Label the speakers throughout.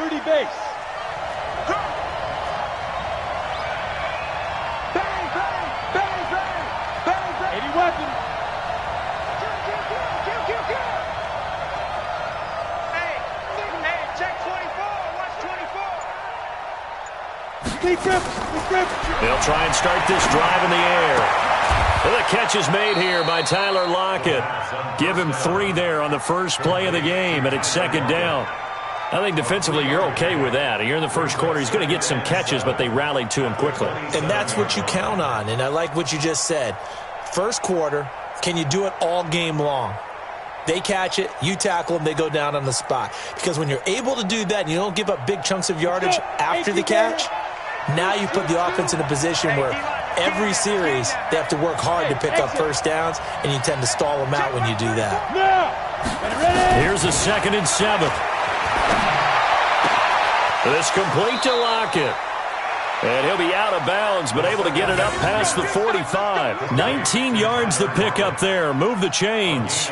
Speaker 1: Liberty base.
Speaker 2: Bang, bang, bang, bang, bang, bang.
Speaker 1: 80 weapon.
Speaker 2: Kill. Hey, check 24. Watch 24.
Speaker 1: Deep grip.
Speaker 3: They'll try and start this drive in the air. Well, the catch is made here by Tyler Lockett. Give him 3 there on the first play of the game, and it's second down. I think defensively you're okay with that. Here in the first quarter, he's going to get some catches, but they rallied to him quickly.
Speaker 4: And that's what you count on, and I like what you just said. First quarter, can you do it all game long? They catch it, you tackle them, they go down on the spot. Because when you're able to do that and you don't give up big chunks of yardage after the catch, now you put the offense in a position where every series they have to work hard to pick up first downs, and you tend to stall them out when you do that.
Speaker 3: Here's a 2nd and 7. This complete to Lockett. And he'll be out of bounds, but able to get it up past the 45. 19 yards the pick up there. Move the chains.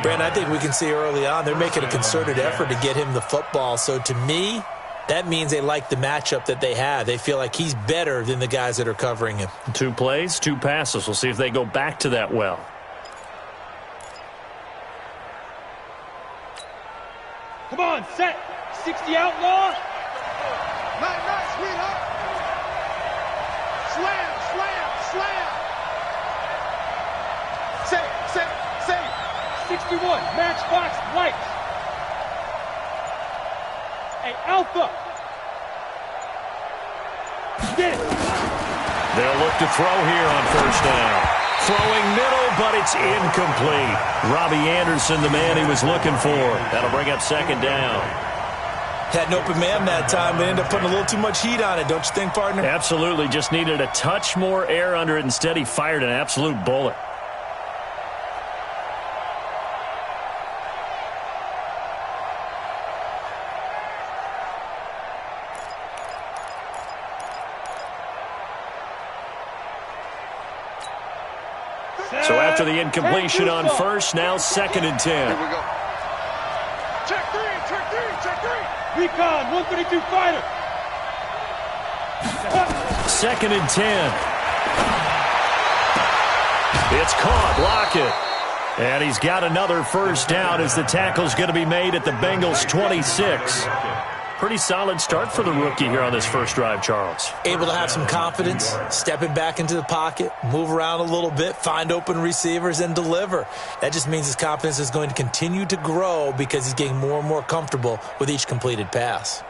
Speaker 4: Brandon, I think we can see early on they're making a concerted effort to get him the football. So to me, that means they like the matchup that they have. They feel like he's better than the guys that are covering him. 2
Speaker 3: plays, 2 passes. We'll see if they go back to that well.
Speaker 1: Come on, set. 60 outlaw.
Speaker 2: Nice, sweetheart. Slam. Say.
Speaker 1: 61, matchbox light. Hey, Alpha. Get it.
Speaker 3: They'll look to throw here on first down. Throwing middle, but it's incomplete. Robbie Anderson, the man he was looking for. That'll bring up second down.
Speaker 4: Had an open man that time, but ended up putting a little too much heat on it, don't you think, partner?
Speaker 3: Absolutely. Just needed a touch more air under it. Instead, he fired an absolute bullet. So after the incompletion on first, now 2nd and 10.
Speaker 2: Here we go. Check three.
Speaker 1: Recon, 132 fighter.
Speaker 3: 2nd and 10. It's caught. Lockett. And he's got another first down as the tackle's going to be made at the Bengals' 26. Pretty solid start for the rookie here on this first drive, Charles.
Speaker 4: Able to have some confidence, stepping back into the pocket, move around a little bit, find open receivers, and deliver. That just means his confidence is going to continue to grow because he's getting more and more comfortable with each completed pass.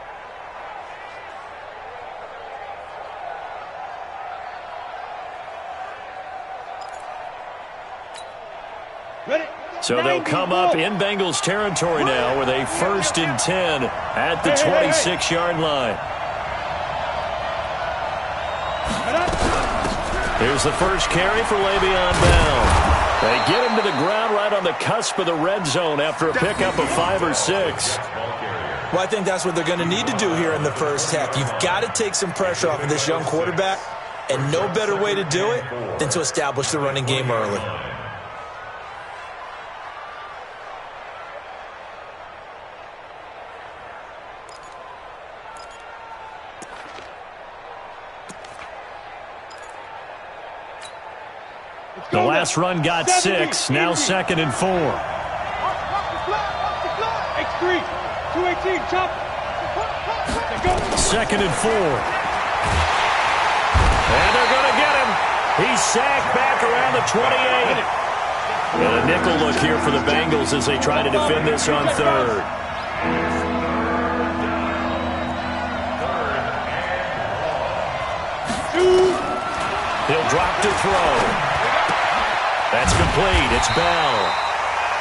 Speaker 3: So they'll come up in Bengals territory now with a 1st and 10 at the 26-yard line. Here's the first carry for Le'Veon Bell. They get him to the ground right on the cusp of the red zone after a pickup of 5 or 6.
Speaker 4: Well, I think that's what they're going to need to do here in the first half. You've got to take some pressure off of this young quarterback, and no better way to do it than to establish the running game early.
Speaker 3: The last run got 6, now 2nd and 4.
Speaker 1: X3, 218, chop.
Speaker 3: 2nd and 4. And they're going to get him. He's sacked back around the 28. And a nickel look here for the Bengals as they try to defend this on 3rd. He'll drop to throw. That's complete. It's Bell.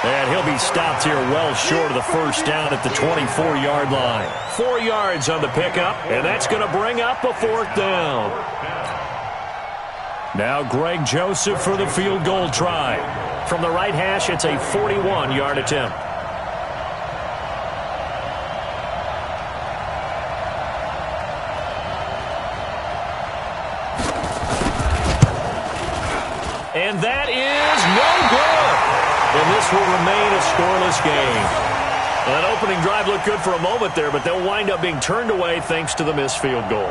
Speaker 3: And he'll be stopped here well short of the first down at the 24-yard line. 4 yards on the pickup, and that's going to bring up a 4th down. Now Greg Joseph for the field goal try. From the right hash, it's a 41-yard attempt. And that is no good. And this will remain a scoreless game. That opening drive looked good for a moment there, but they'll wind up being turned away thanks to the missed field goal.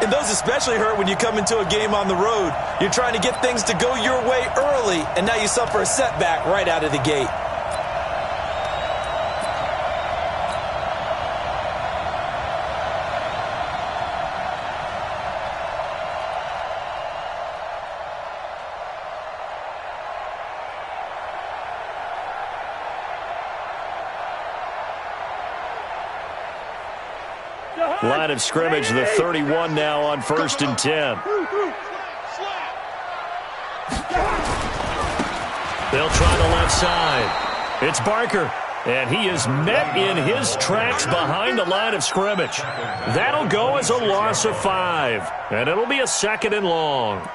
Speaker 4: And those especially hurt when you come into a game on the road. You're trying to get things to go your way early, and now you suffer a setback right out of the gate.
Speaker 3: Line of scrimmage, the 31 now on 1st and 10. They'll try the left side. It's Barker, and he is met in his tracks behind the line of scrimmage. That'll go as a loss of 5, and it'll be a 2nd and long.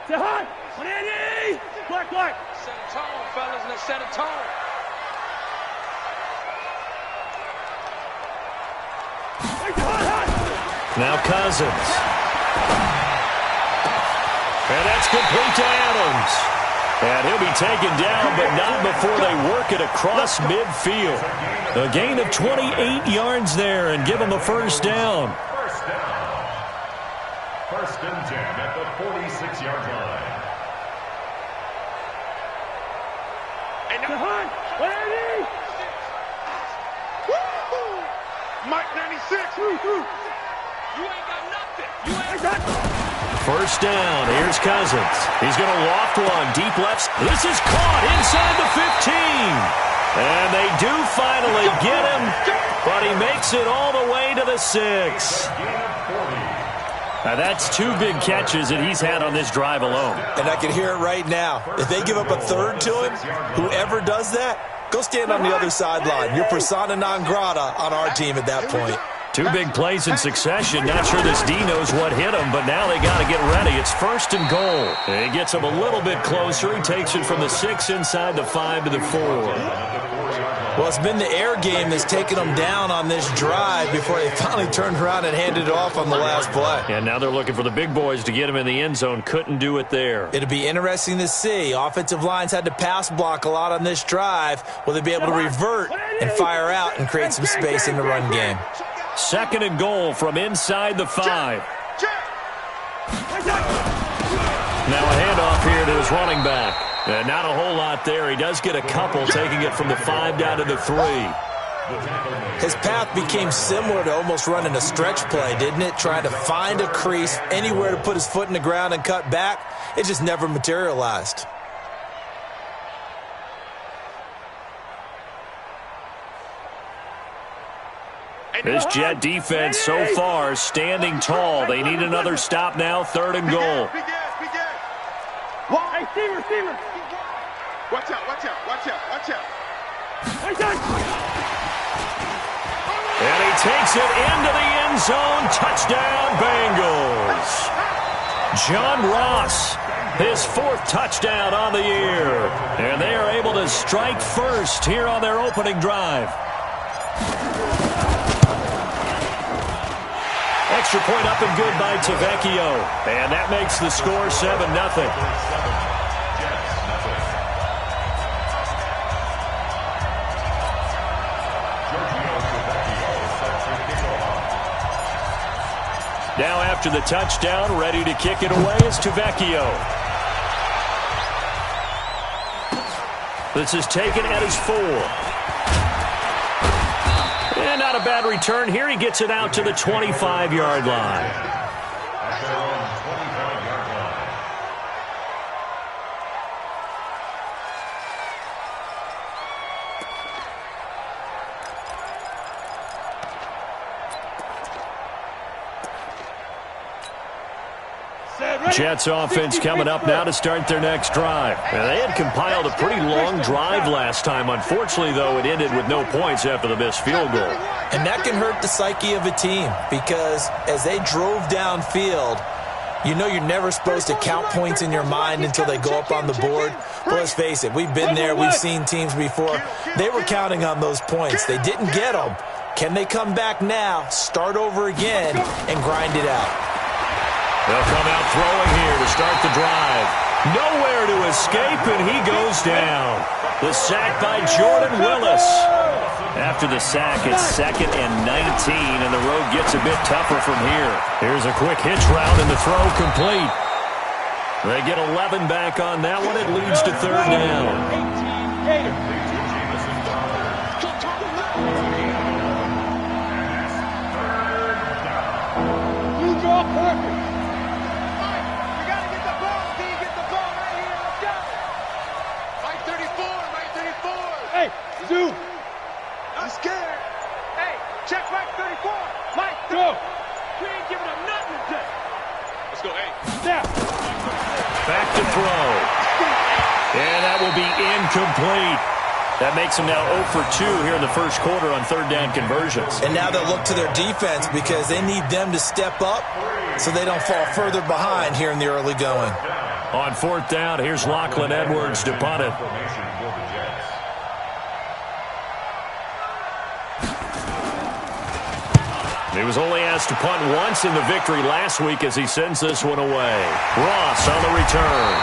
Speaker 1: Say hi! On Andy! Black.
Speaker 2: Set a tone, fellas. Let's set a tone.
Speaker 3: Now Cousins. And that's complete to Adams. And he'll be taken down, but not before they work it across midfield. A gain of 28 yards there and give them a 1st down.
Speaker 5: First and 10 at the 46-yard line.
Speaker 2: Mike 96. You ain't got nothing. You ain't got nothing.
Speaker 3: 1st down. Here's Cousins. He's going to loft one. Deep left. This is caught inside the 15. And they do finally get him, but he makes it all the way to the 6. Now, that's 2 big catches that he's had on this drive alone.
Speaker 4: And I can hear it right now. If they give up a 3rd to him, whoever does that, go stand on the other sideline. You're persona non grata on our team at that point.
Speaker 3: 2 big plays in succession. Not sure this D knows what hit him, but now they got to get ready. It's 1st and goal. He gets him a little bit closer. He takes it from the 6 inside the 5 to the 4.
Speaker 4: Well, it's been the air game that's taken them down on this drive before they finally turned around and handed it off on the last play.
Speaker 3: And now they're looking for the big boys to get him in the end zone. Couldn't do it there.
Speaker 4: It'll be interesting to see. Offensive lines had to pass block a lot on this drive. Will they be able to revert and fire out and create some space in the run game?
Speaker 3: 2nd and goal from inside the 5. Now a handoff here to his running back. And not a whole lot there. He does get a couple, taking it from the 5 down to the 3.
Speaker 4: His path became similar to almost running a stretch play, didn't it? Trying to find a crease, anywhere to put his foot in the ground and cut back. It just never materialized.
Speaker 3: This Jet defense so far standing tall. They need another stop now. 3rd and goal.
Speaker 1: Hey, receiver.
Speaker 2: Watch out.
Speaker 3: And he takes it into the end zone. Touchdown, Bengals. John Ross, his 4th touchdown on the year. And they are able to strike first here on their opening drive. Extra point up and good by Tavecchio. And that makes the score 7-0. Now after the touchdown, ready to kick it away is Tavecchio. This is taken at his 4. And not a bad return here. He gets it out to the 25-yard line. Jets offense coming up now to start their next drive. And they had compiled a pretty long drive last time. Unfortunately, though, it ended with no points after the missed field goal.
Speaker 4: And that can hurt the psyche of a team because as they drove downfield, You know you're never supposed to count points in your mind until they go up on the board. But let's face it, we've been there. We've seen teams before. They were counting on those points. They didn't get them. Can they come back now, start over again, and grind it out?
Speaker 3: They'll come out throwing here to start the drive. Nowhere to escape, and he goes down. The sack by Jordan Willis. After the sack, it's 2nd and 19, and the road gets a bit tougher from here. Here's a quick hitch route, and the throw complete. They get 11 back on that one. It leads to 3rd down.
Speaker 1: Perfect.
Speaker 2: You got to get the ball. Can you get the ball right here? Let's go. Mike 34, Mike 34.
Speaker 1: Hey, Zoo.
Speaker 2: I'm scared. Hey, check Mike 34. Mike,
Speaker 1: Go.
Speaker 2: we ain't giving up nothing today. Let's go, hey.
Speaker 1: Snap.
Speaker 3: Back to throw. And that will be incomplete. That makes them now 0 for 2 here in the first quarter on 3rd down conversions.
Speaker 4: And now they'll look to their defense because they need them to step up so they don't fall further behind here in the early going.
Speaker 3: On 4th down, here's Lachlan Edwards to punt it. He was only asked to punt once in the victory last week as he sends this one away. Ross on the return.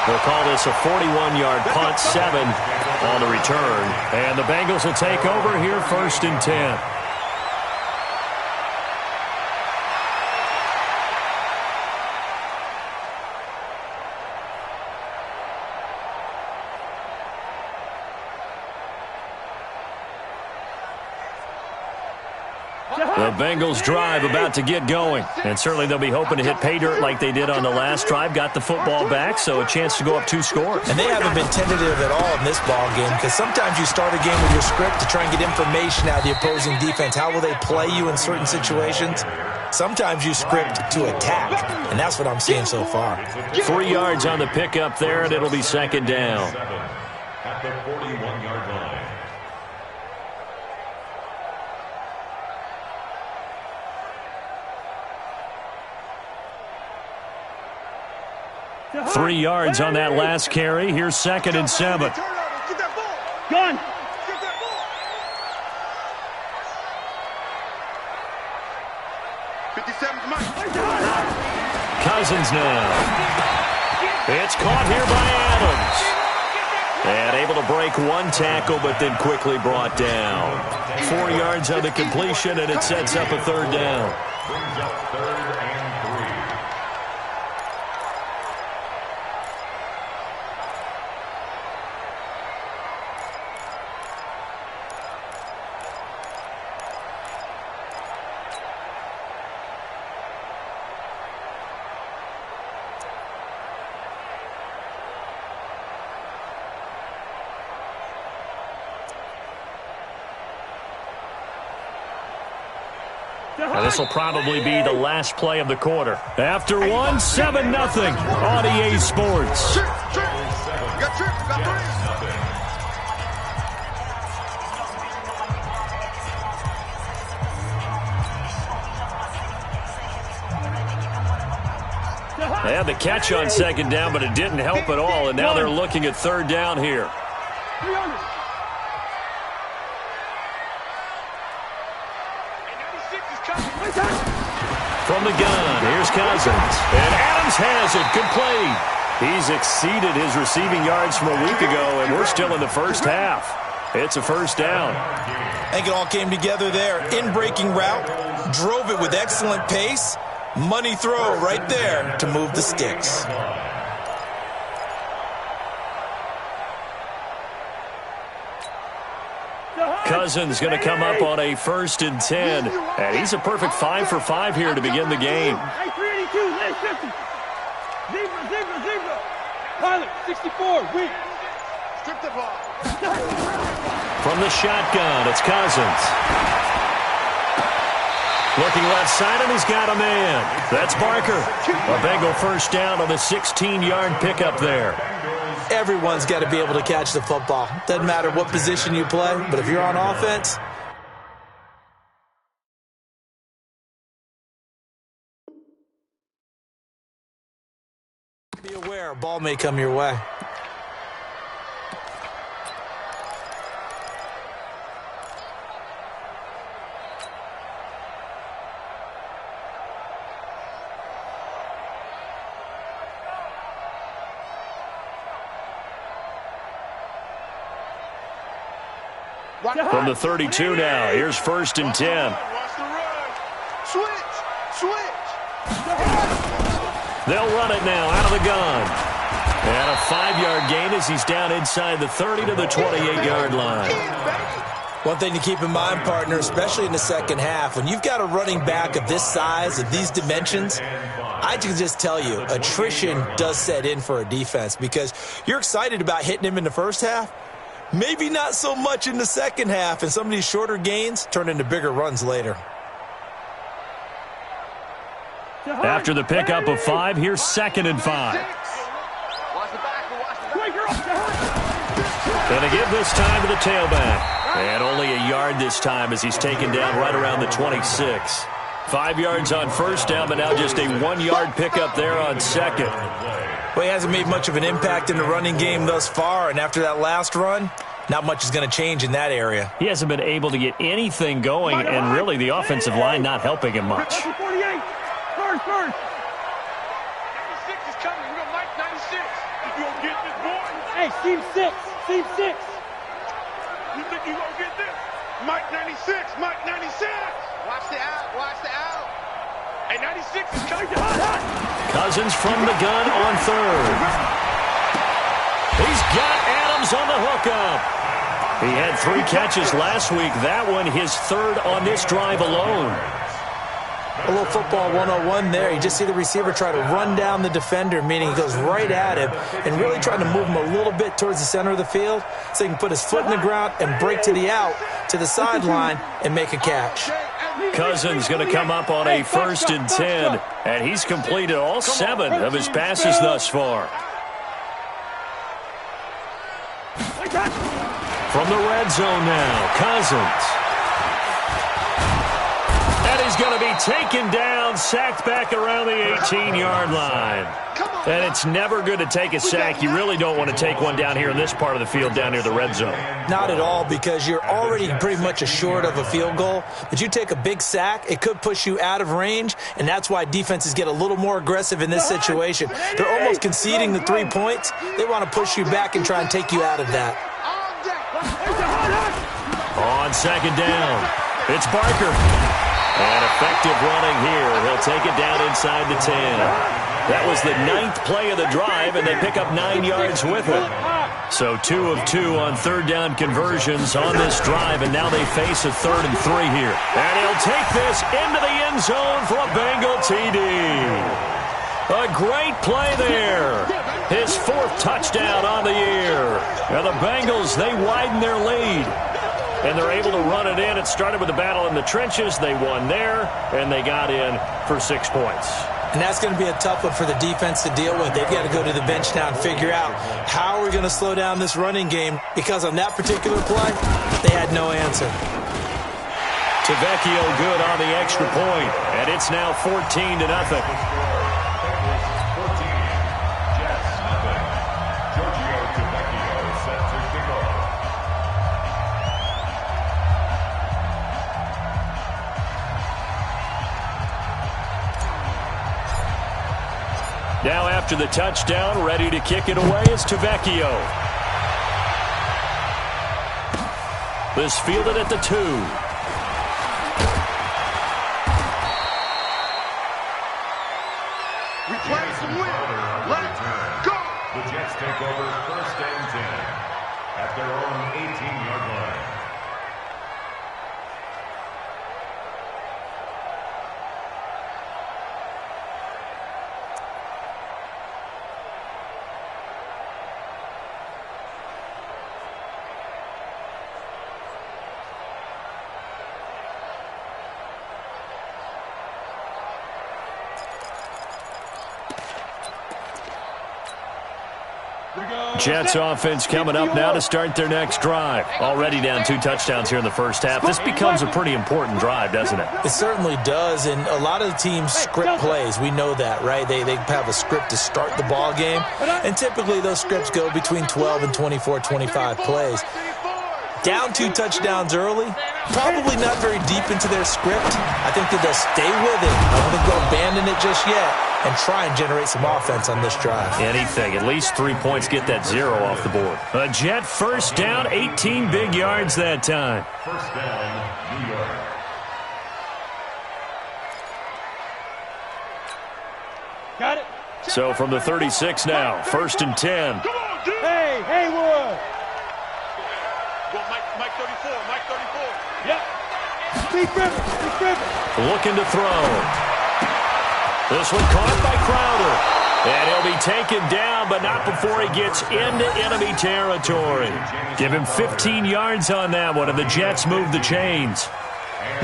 Speaker 3: They'll call this a 41-yard punt, 7 on the return. And the Bengals will take over here 1st and 10. The Bengals drive about to get going. And certainly they'll be hoping to hit pay dirt like they did on the last drive. Got the football back, so a chance to go up 2 scores.
Speaker 4: And they haven't been tentative at all in this ball game because sometimes you start a game with your script to try and get information out of the opposing defense. How will they play you in certain situations? Sometimes you script to attack, and that's what I'm seeing so far.
Speaker 3: 3 yards on the pickup there, and it'll be 2nd down.
Speaker 5: At the 41-yard line.
Speaker 3: 3 yards on that last carry. Here's 2nd and 7.
Speaker 2: Get that ball.
Speaker 1: Gun.
Speaker 2: Get that ball. 57's Mike.
Speaker 3: Cousins now. It's caught here by Adams. And able to break 1 tackle, but then quickly brought down. 4 yards on the completion, and it sets up a 3rd down.
Speaker 5: Brings up 3rd and 3.
Speaker 3: Now this will probably be the last play of the quarter. After 1, 7-0 on EA Sports.
Speaker 2: Trick. You got trick. You got 3.
Speaker 3: They had the catch on 2nd down, but it didn't help at all, and now they're looking at 3rd down here.
Speaker 1: 300.
Speaker 3: From the gun, here's Cousins. And Adams has it, complete. He's exceeded his receiving yards from a week ago, and we're still in the first half. It's a 1st down.
Speaker 4: I think it all came together there. In-breaking route, drove it with excellent pace. Money throw right there to move the sticks.
Speaker 3: Cousins going to come up on a 1st and 10. And he's a perfect 5 for 5 here to begin the game.
Speaker 1: Hey, 382, left 50. Zebra. Pilot, 64, weak.
Speaker 2: Strip the ball.
Speaker 3: From the shotgun, it's Cousins. Looking left side, and he's got a man. That's Barker. A Bengal 1st down on the 16-yard pickup there.
Speaker 4: Everyone's got to be able to catch the football. Doesn't matter what position you play, but if you're on offense, Be aware, a ball may come your way.
Speaker 3: From the 32 now, here's 1st and 10.
Speaker 2: Watch the run. Switch.
Speaker 3: They'll run it now out of the gun. And a 5-yard gain as he's down inside the 30 to the 28-yard line.
Speaker 4: One thing to keep in mind, partner, especially in the second half, when you've got a running back of this size, of these dimensions, I can just tell you, attrition does set in for a defense because you're excited about hitting him in the first half. Maybe not so much in the second half, and some of these shorter gains turn into bigger runs later.
Speaker 3: After the pickup of 5, here's 2nd and 5. Gonna give this time to the tailback. And only a yard this time as he's taken down right around the 26. 5 yards on first down, but now just a 1-yard pickup there on 2nd.
Speaker 4: Well, he hasn't made much of an impact in the running game thus far, and after that last run, not much is going to change in that area.
Speaker 3: He hasn't been able to get anything going, and really the offensive line not helping him much.
Speaker 1: 48. First.
Speaker 2: 96 is coming. We're going to Mike 96. You going to get this, boy?
Speaker 1: Hey, seam 6.
Speaker 2: You think you going to get this? Mike 96. Watch the out. Hey, 96 is coming.
Speaker 3: Cousins from the gun on 3rd. He's got Adams on the hookup. He had 3 catches last week. That one his 3rd on this drive alone.
Speaker 4: A little football 101 there. You just see the receiver try to run down the defender, meaning he goes right at him and really trying to move him a little bit towards the center of the field so he can put his foot in the ground and break to the out, to the sideline, and make a catch.
Speaker 3: Cousins going to come up on a 1st and 10, and he's completed all 7 of his passes thus far. From the red zone now, Cousins. And he's going to be taken down, sacked back around the 18-yard line. And it's never good to take a sack. You really don't want to take one down here in this part of the field, down near the red zone.
Speaker 4: Not at all, because you're already pretty much assured of a field goal. But you take a big sack, it could push you out of range, and that's why defenses get a little more aggressive in this situation. They're almost conceding the 3 points. They want to push you back and try and take you out of that.
Speaker 3: On 2nd down, it's Barker. And effective running here. He'll take it down inside the 10. That was the 9th play of the drive, and they pick up 9 yards with it. So 2 of 2 on 3rd down conversions on this drive, and now they face a 3rd and 3 here. And he'll take this into the end zone for a Bengal TD. A great play there. His 4th touchdown on the year. And the Bengals, they widen their lead. And they're able to run it in. It started with a battle in the trenches. They won there, and they got in for 6 points.
Speaker 4: And that's going to be a tough one for the defense to deal with. They've got to go to the bench now and figure out how are we going to slow down this running game, because on that particular play, they had no answer.
Speaker 3: Tavecchio good on the extra point, and it's now 14-0. Now after the touchdown, ready to kick it away is Tavecchio. This fielded at the 2.
Speaker 2: We play some win. Let's go.
Speaker 5: The Jets take over 1st and 10 at their own 18-yard line.
Speaker 3: Jets offense coming up now to start their next drive. Already down 2 touchdowns here in the first half. This becomes a pretty important drive, doesn't it?
Speaker 4: It certainly does, and a lot of the teams script plays. We know that, right? They have a script to start the ball game, and typically those scripts go between 12 and 24, 25 plays. Down 2 touchdowns early, probably not very deep into their script. I think that they'll stay with it. I don't think they'll abandon it just yet and try and generate some offense on this drive.
Speaker 3: Anything. At least 3 points, get that 0 off the board. A Jet first down, 18 big yards that time.
Speaker 5: First down, New York.
Speaker 1: Got it.
Speaker 3: So from the 36 now, 1st and 10.
Speaker 1: Hey, Haywood.
Speaker 2: Well, Mike 34, Mike 34.
Speaker 1: Yep. Speed Griffin.
Speaker 3: Looking to throw. This one caught by Crowder. And he'll be taken down, but not before he gets into enemy territory. Give him 15 yards on that one, and the Jets move the chains.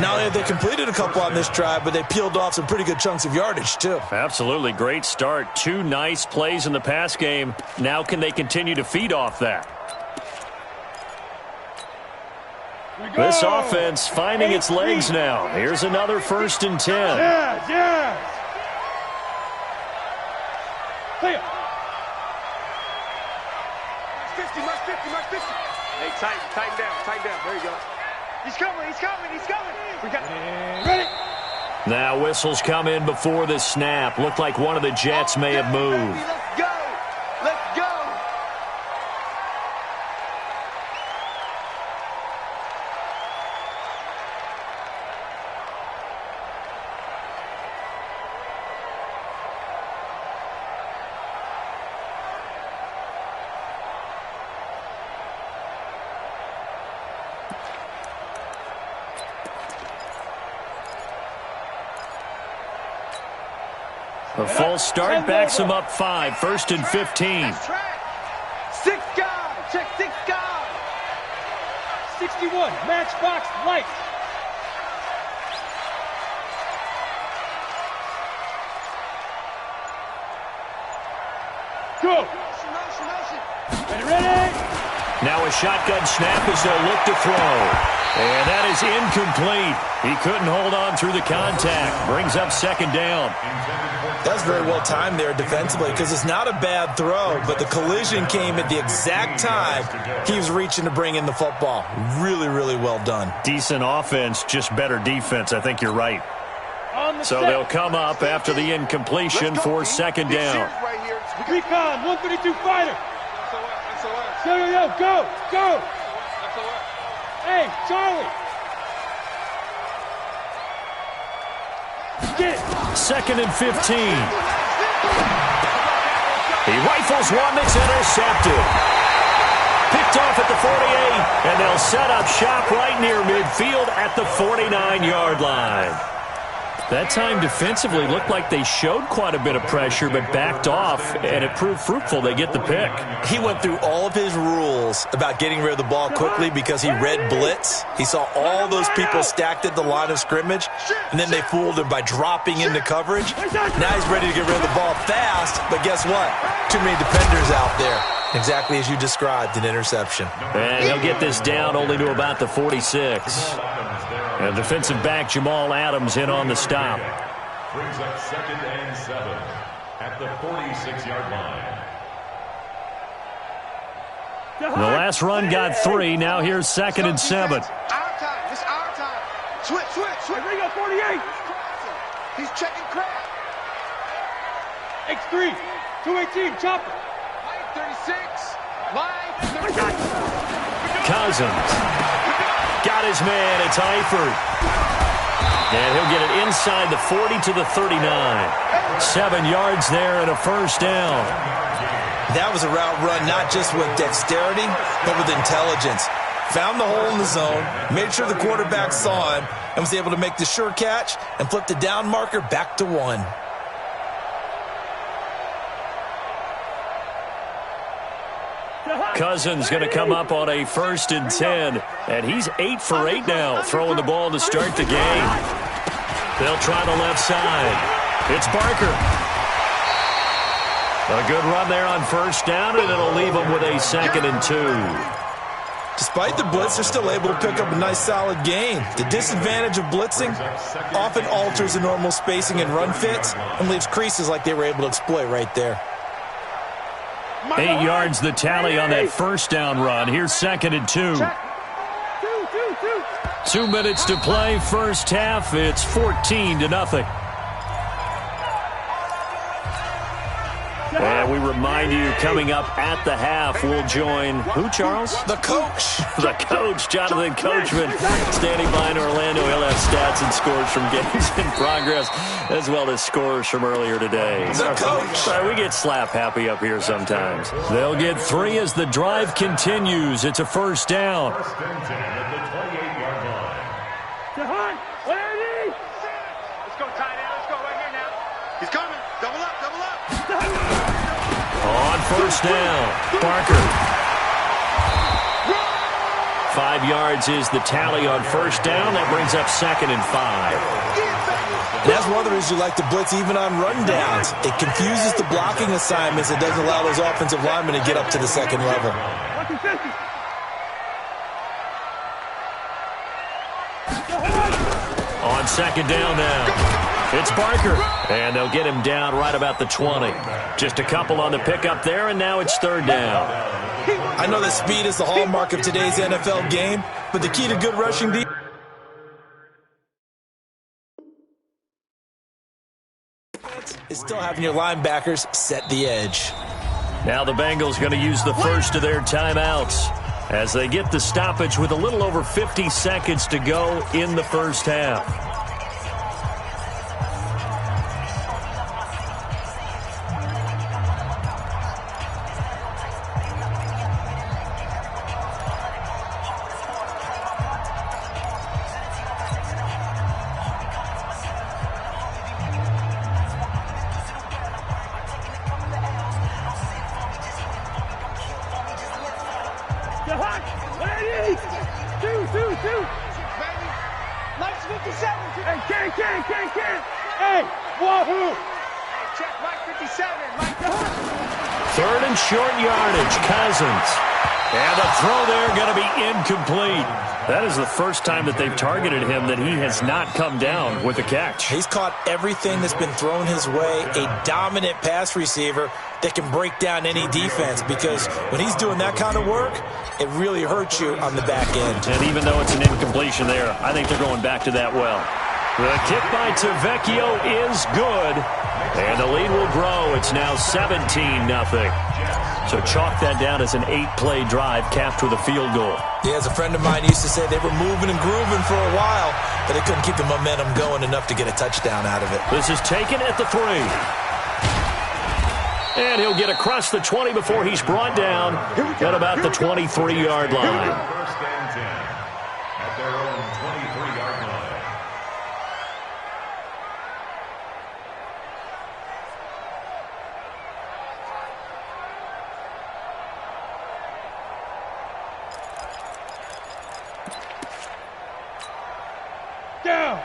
Speaker 4: Not only have they completed a couple on this drive, but they peeled off some pretty good chunks of yardage, too.
Speaker 3: Absolutely. Great start. 2 nice plays in the pass game. Now can they continue to feed off that? This offense finding its legs now. Here's another 1st and 10.
Speaker 1: Yeah. Play it.
Speaker 2: Mark 50. Hey, tighten down. There you go. He's coming. We got
Speaker 1: Ready.
Speaker 3: Now whistles come in before the snap. Looked like one of the Jets may have moved.
Speaker 2: Let's go.
Speaker 3: A false start backs him up 5. 1st and 15.
Speaker 2: 6 guard. Check 6 guard.
Speaker 1: 61. Matchbox light. Go. Ready.
Speaker 3: Now a shotgun snap as they'll look to throw. And that is incomplete. He couldn't hold on through the contact. Brings up 2nd down.
Speaker 4: That's very well timed there defensively because it's not a bad throw, but the collision came at the exact time he was reaching to bring in the football. Really, really well done.
Speaker 3: Decent offense, just better defense. I think you're right. So they'll come up after the incompletion for 2nd down.
Speaker 1: Recon, 132 fighter. Yo, go. Hey, Charlie. Get it.
Speaker 3: 2nd and 15. He rifles one that's intercepted. Picked off at the 48, and they'll set up shop right near midfield at the 49-yard line. That time defensively looked like they showed quite a bit of pressure but backed off, and it proved fruitful. They get the pick.
Speaker 4: He went through all of his rules about getting rid of the ball quickly because he read blitz. He saw all those people stacked at the line of scrimmage, and then they fooled him by dropping into coverage. Now he's ready to get rid of the ball fast, but guess what? Too many defenders out there. Exactly as you described, an interception.
Speaker 3: And he'll get this down only to about the 46. And defensive back Jamal Adams in on the stop.
Speaker 5: Brings up 2nd and 7 at the 46-yard line.
Speaker 3: The last run got 3. Now here's 2nd and 7.
Speaker 2: Our time. It's our time. Switch.
Speaker 1: Here we go, 48.
Speaker 2: He's checking crap.
Speaker 1: X3, 218, chopper.
Speaker 2: Line 36. Line 36.
Speaker 3: Cousins. Got his man. It's Eifert. And he'll get it inside the 40 to the 39. 7 yards there and a 1st down.
Speaker 4: That was a route run not just with dexterity, but with intelligence. Found the hole in the zone, made sure the quarterback saw him, and was able to make the sure catch and flip the down marker back to 1.
Speaker 3: Cousins going to come up on a 1st and 10. And he's 8 for 8 now, throwing the ball to start the game. They'll try the left side. It's Barker. A good run there on first down, and it'll leave them with a 2nd and 2.
Speaker 4: Despite the blitz, they're still able to pick up a nice, solid gain. The disadvantage of blitzing often alters the normal spacing and run fits and leaves creases like they were able to exploit right there.
Speaker 3: 8 yards the tally on that first down run. Here's 2nd and 2. 2 minutes to play, first half. It's 14-0. And we remind you, coming up at the half, we'll join who, Charles?
Speaker 4: The coach.
Speaker 3: The coach, Jonathan Coachman, standing by in Orlando. He'll have stats and scores from games in progress, as well as scores from earlier today.
Speaker 4: The coach.
Speaker 3: Sorry, we get slap happy up here sometimes. They'll get 3 as the drive continues. It's a first down.
Speaker 5: First and 10 at the 28-yard line.
Speaker 1: Jahan, where is he?
Speaker 2: Let's go, tight end. Let's go right here now. He's coming. Double up, double up.
Speaker 3: On first down, Parker. 5 yards is the tally on first down. That brings up 2nd and 5.
Speaker 4: And that's one of the reasons you like to blitz even on rundowns. It confuses the blocking assignments. It doesn't allow those offensive linemen to get up to the second level.
Speaker 3: On second down now. It's Barker, and they'll get him down right about the 20. Just a couple on the pickup there, and now it's 3rd down.
Speaker 4: I know that speed is the hallmark of today's NFL game, but the key to good rushing defense is still having your linebackers set the edge.
Speaker 3: Now the Bengals going to use the first of their timeouts as they get the stoppage with a little over 50 seconds to go in the first half.
Speaker 1: Hey, wahoo!
Speaker 2: Check Mike 57. Mike.
Speaker 3: 3rd and short yardage, Cousins. And the throw there going to be incomplete. That is the first time that they've targeted him that he has not come down with a catch.
Speaker 4: He's caught everything that's been thrown his way, a dominant pass receiver that can break down any defense, because when he's doing that kind of work, it really hurts you on the back end.
Speaker 3: And even though it's an incompletion there, I think they're going back to that well. The kick by Tavecchio is good, and the lead will grow. It's now 17-0. So chalk that down as an 8-play drive capped with a field goal.
Speaker 4: Yeah, as a friend of mine used to say, they were moving and grooving for a while, but they couldn't keep the momentum going enough to get a touchdown out of it.
Speaker 3: This is taken at the 3. And he'll get across the 20 before he's brought down at about the 23-yard line.
Speaker 5: First and 10 at their own 23-yard line.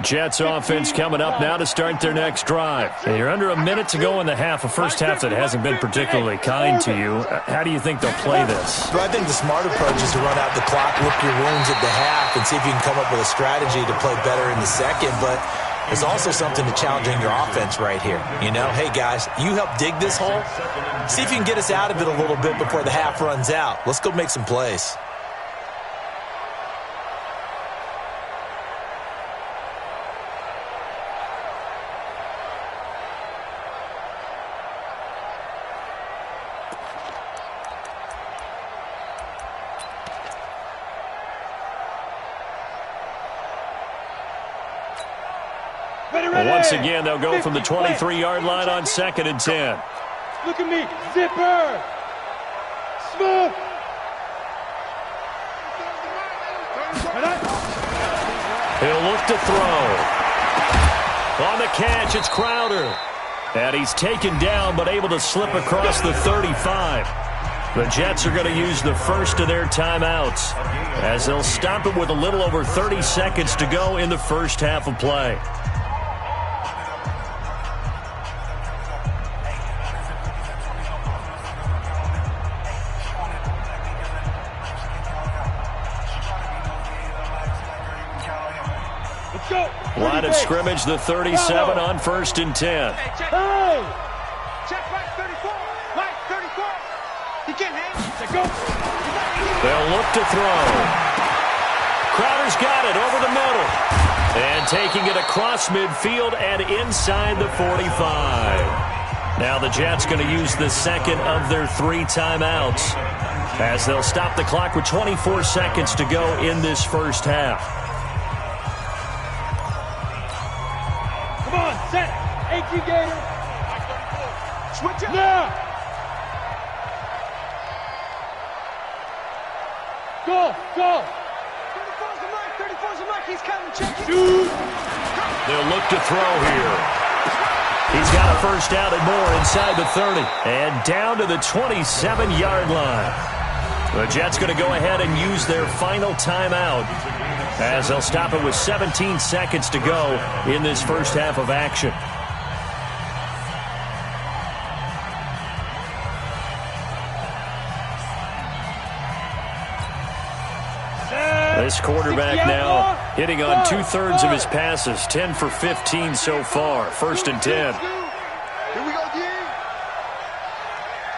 Speaker 3: Jets offense coming up now to start their next drive. And you're under a minute to go in the half, a first half that hasn't been particularly kind to you. How do you think they'll play this?
Speaker 4: Well, I think the smart approach is to run out the clock, lick your wounds at the half, and see if you can come up with a strategy to play better in the second. But there's also something to challenging your offense right here. You know, hey, guys, you help dig this hole. See if you can get us out of it a little bit before the half runs out. Let's go make some plays.
Speaker 3: Once again, they'll go from the 23-yard line on 2nd and 10.
Speaker 1: Look at me, zipper. Smooth.
Speaker 3: He'll look to throw. On the catch, it's Crowder. And he's taken down, but able to slip across the 35. The Jets are going to use the first of their timeouts, as they'll stop it with a little over 30 seconds to go in the first half of play. scrimmage, the 37 on 1st and 10.
Speaker 2: Hey, check. Check right 34. Right 34. He can't hang.
Speaker 1: Go.
Speaker 3: They'll look to throw. Crowder's got it over the middle. And taking it across midfield and inside the 45. Now the Jets going to use the second of their 3 timeouts as they'll stop the clock with 24 seconds to go in this first half.
Speaker 1: Come on, set. AQ Gator.
Speaker 2: Switch up.
Speaker 1: Now. Go.
Speaker 2: 34's the mic. 34's the mic. He's coming. Check it.
Speaker 1: Shoot.
Speaker 3: They'll look to throw here. He's got a first down and more inside the 30. And down to the 27-yard line. The Jets going to go ahead and use their final timeout as they'll stop it with 17 seconds to go in this first half of action. This quarterback now hitting on 2/3 of his passes, 10 for 15 so far. 1st and 10.
Speaker 2: Here we go, D.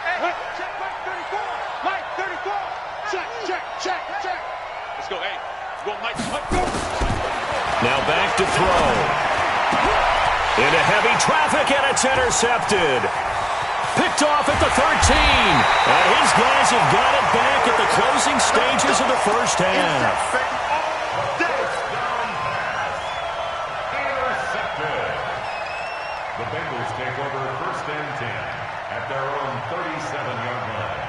Speaker 2: Hey, check Mike 34. Mike 34. Check. Let's go, hey. Go, Mike. Go.
Speaker 3: Now back to throw. Into heavy traffic, and it's intercepted. Picked off at the 13. And his guys have got it back at the closing stages of the first half.
Speaker 5: Intercepted. The Bengals take over 1st and 10 at their own 37-yard line.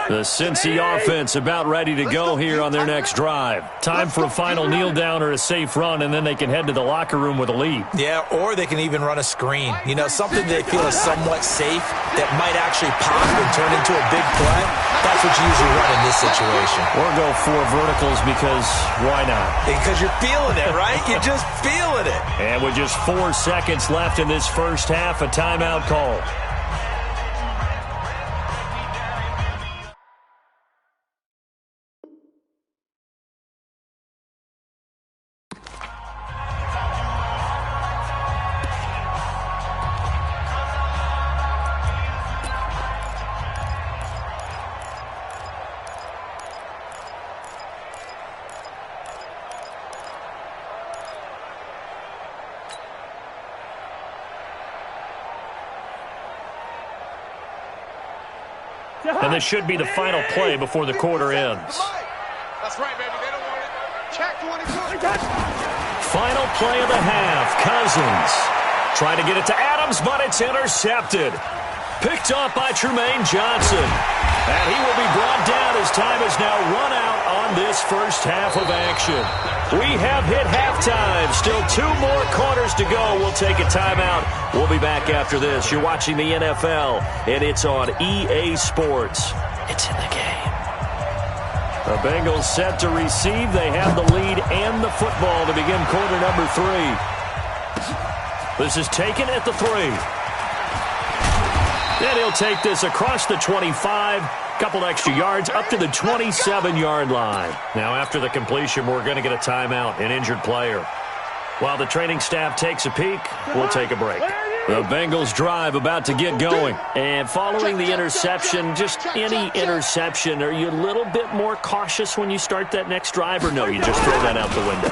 Speaker 3: The Cincy offense about ready to go here on their next drive. Time for a final kneel down or a safe run, and then they can head to the locker room with a lead.
Speaker 4: Yeah, or they can even run a screen. You know, something they feel is somewhat safe that might actually pop and turn into a big play. That's what you usually run in this situation.
Speaker 3: Or go 4 verticals because why not?
Speaker 4: Because you're feeling it, right? You're just feeling it.
Speaker 3: And with just 4 seconds left in this first half, a timeout call. And this should be the final play before the quarter ends.
Speaker 2: That's right, baby. They don't want it. Check 22.
Speaker 3: Final play of the half. Cousins trying to get it to Adams, but it's intercepted. Picked off by Trumaine Johnson. And he will be brought down as time is now run out on this first half of action. We have hit halftime. Still 2 more quarters to go. We'll take a timeout. We'll be back after this. You're watching the NFL, and it's on EA Sports. It's in the game. The Bengals set to receive. They have the lead and the football to begin quarter number 3. This is taken at the 3. And he'll take this across the 25. Couple extra yards up to the 27-yard line. Now, after the completion, we're going to get a timeout, an injured player. While the training staff takes a peek, we'll take a break. The Bengals drive about to get going. And following the interception, just any interception, are you a little bit more cautious when you start that next drive, or no, you just throw that out the window?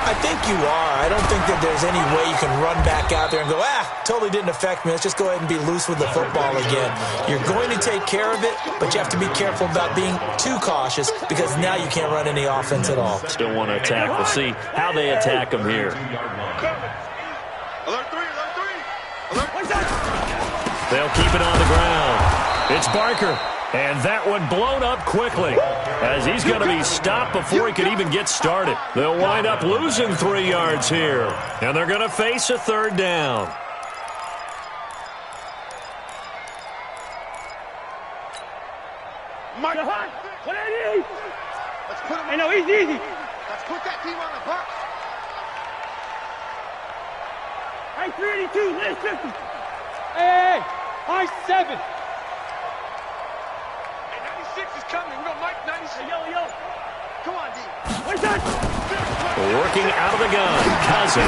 Speaker 4: I think you are. I don't think that there's any way you can run back out there and go, totally didn't affect me. Let's just go ahead and be loose with the football again. You're going to take care of it, but you have to be careful about being too cautious because now you can't run any offense at all.
Speaker 3: Still want to attack. We'll see how they attack them here.
Speaker 2: Alert 3.
Speaker 3: They'll keep it on the ground. It's Barker. And that one blown up quickly as he's going to be stopped before he could even get started. They'll wind up losing 3 yards here. And they're going to face a 3rd down.
Speaker 2: Mike,
Speaker 1: What I need?
Speaker 2: let's put him.
Speaker 1: I know, easy.
Speaker 2: Let's put that team on the box.
Speaker 1: High 382, left 50. Hey, high 7.
Speaker 2: coming. We're going Mike 90. Hey, yellow. Come on, D.
Speaker 3: Working out of the gun. Cousins.